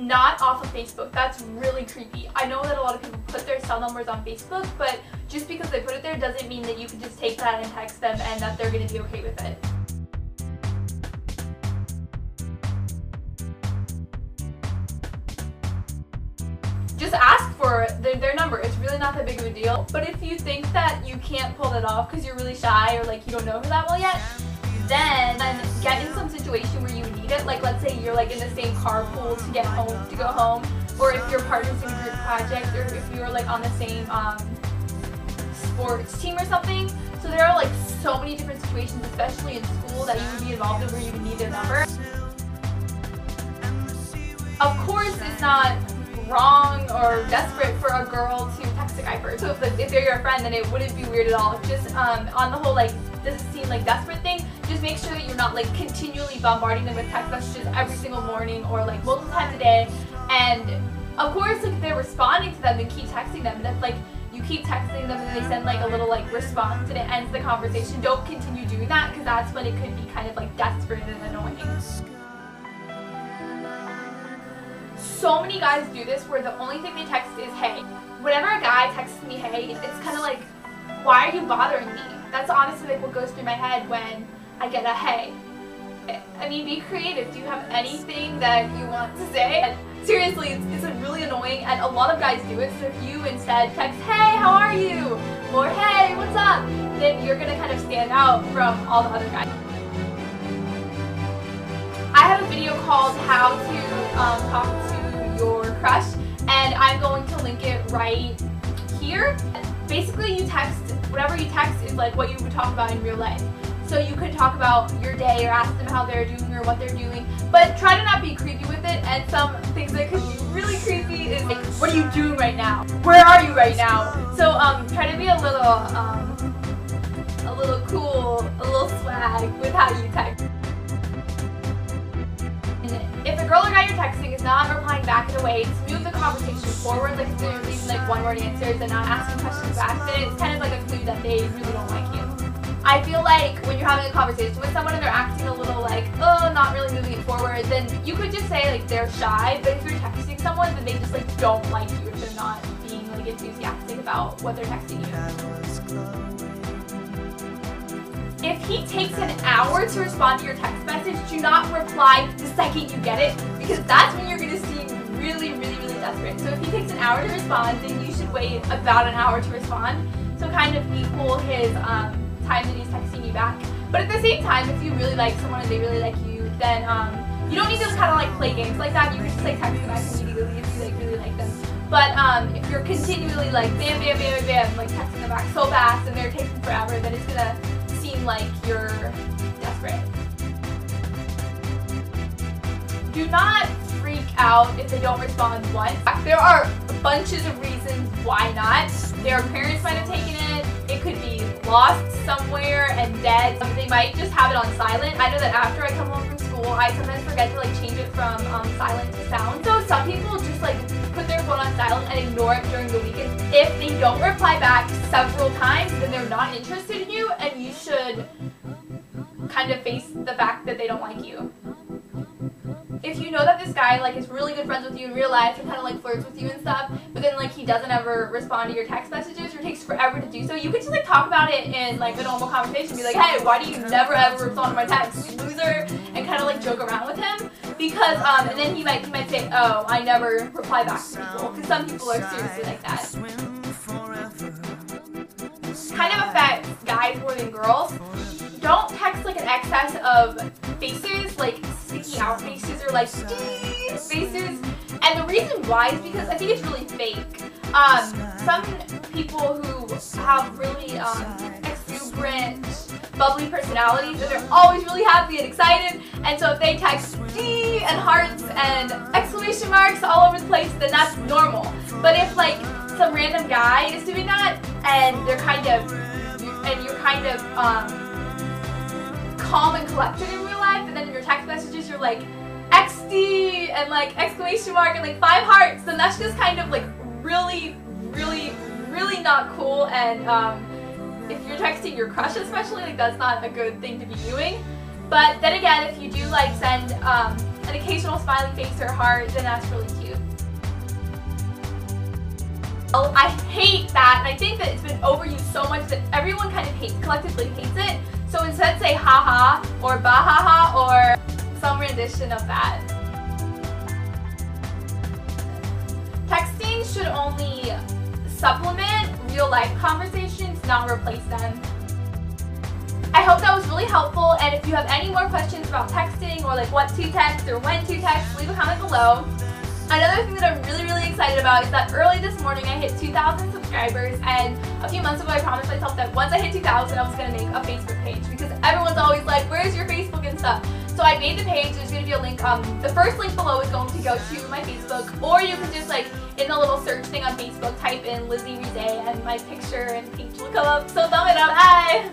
not off of Facebook. That's really creepy. I know that a lot of people put their cell numbers on Facebook, but just because they put it there doesn't mean that you can just take that and text them and that they're going to be okay with it. Just ask for their number. It's really not that big of a deal. But if you think that you can't pull that off because you're really shy or like you don't know her that well yet, then get in some situation where you need it. Like let's say you're like in the same carpool to get home, to go home, or if your partner's in a group project, or if you're like on the same sports team or something. So there are like so many different situations, especially in school, that you would be involved in where you would need their number. Of course, it's not wrong or desperate for a girl to text a guy first. So if they're your friend, then it wouldn't be weird at all. Just on the whole, like, does it seem like desperate thing, just make sure that you're not like continually bombarding them with text messages every single morning or like multiple times a day. And of course, like, if they're responding to them, then keep texting them. And if like you keep texting them and they send like a little like response and it ends the conversation, don't continue doing that, because that's when it could be kind of like desperate and annoying. So many guys do this where the only thing they text is hey. Whenever a guy texts me hey, it's kind of like, why are you bothering me? That's honestly like what goes through my head when I get a hey. I mean, be creative. Do you have anything that you want to say? And seriously, it's really annoying, and a lot of guys do it. So if you instead text hey, how are you? Or hey, what's up? Then you're gonna kind of stand out from all the other guys. I have a video called how to talk to your crush, and I'm going to link it right here. Basically, you text, whatever you text is like what you would talk about in real life. So you could talk about your day or ask them how they're doing or what they're doing, but try to not be creepy with it. And some things that could be really creepy is like, what are you doing right now? Where are you right now? So try to be a little cool, a little swag with how you text. If the girl or guy you're texting is not replying back in a way to move the conversation forward, like if they're leaving like one-word answers and not asking questions back, then it's kind of like a clue that they really don't like you. I feel like when you're having a conversation with someone and they're acting a little like, oh, not really moving it forward, then you could just say like they're shy. But if you're texting someone, then they just like don't like you if they're not being like enthusiastic about what they're texting you. If he takes an hour to respond to your text message, do not reply the second you get it, because that's when you're going to seem really, really, really desperate. So if he takes an hour to respond, then you should wait about an hour to respond. So kind of equal his time that he's texting you back. But at the same time, if you really like someone and they really like you, then you don't need to kind of like play games like that. You can just like text them back immediately if you like really like them. But if you're continually like bam, bam, bam, bam, like texting them back so fast and they're taking forever, then it's going to seem like you're desperate. Do not freak out if they don't respond once. There are bunches of reasons why not. Their parents might have taken it. It could be lost somewhere and dead. They might just have it on silent. I know that after I come home from school, I sometimes forget to like change it from silent to sound. So some people just like put their phone on silent and ignore it during the weekend. If they don't reply back several times, then they're not interested in you, and you should kind of face the fact that they don't like you. If you know that this guy like is really good friends with you in real life and kind of like flirts with you and stuff, but then like he doesn't ever respond to your text messages or takes forever to do so, you could just like talk about it in like a normal conversation. Be like, hey, why do you never ever respond to my text, you loser? And kind of like joke around with him, because and then he might say, oh, I never reply back to people, because some people are seriously like that. Kind of affects guys more than girls. Don't text like an excess of faces, like sticky out faces or like faces. And the reason why is because I think it's really fake. Some people who have really exuberant, bubbly personalities, and they're always really happy and excited, and so if they text D and hearts and exclamation marks all over the place, then that's normal. But if like some random guy is doing that and they're you're kind of calm and collected in real life, and then in your text messages you're like XD and like exclamation mark and like 5 hearts, then that's just kind of like really, really, really not cool. And if you're texting your crush especially, like that's not a good thing to be doing. But then again, if you do like send an occasional smiley face or heart, then that's really cute. I hate that, and I think that it's been overused so much that everyone kind of collectively hates it. So instead say haha or bahaha or some rendition of that. Texting should only supplement real life conversations, not replace them. I hope that was really helpful, and if you have any more questions about texting or like what to text or when to text, leave a comment below. Another thing that I'm really excited about is that early this morning I hit 2,000 subscribers, and a few months ago I promised myself that once I hit 2,000 I was going to make a Facebook page, because everyone's always like, where's your Facebook and stuff? So I made the page. There's going to be a link, the first link below is going to go to my Facebook, or you can just like in the little search thing on Facebook type in Lizzie Rizet and my picture and page will come up, so thumb it up. Bye!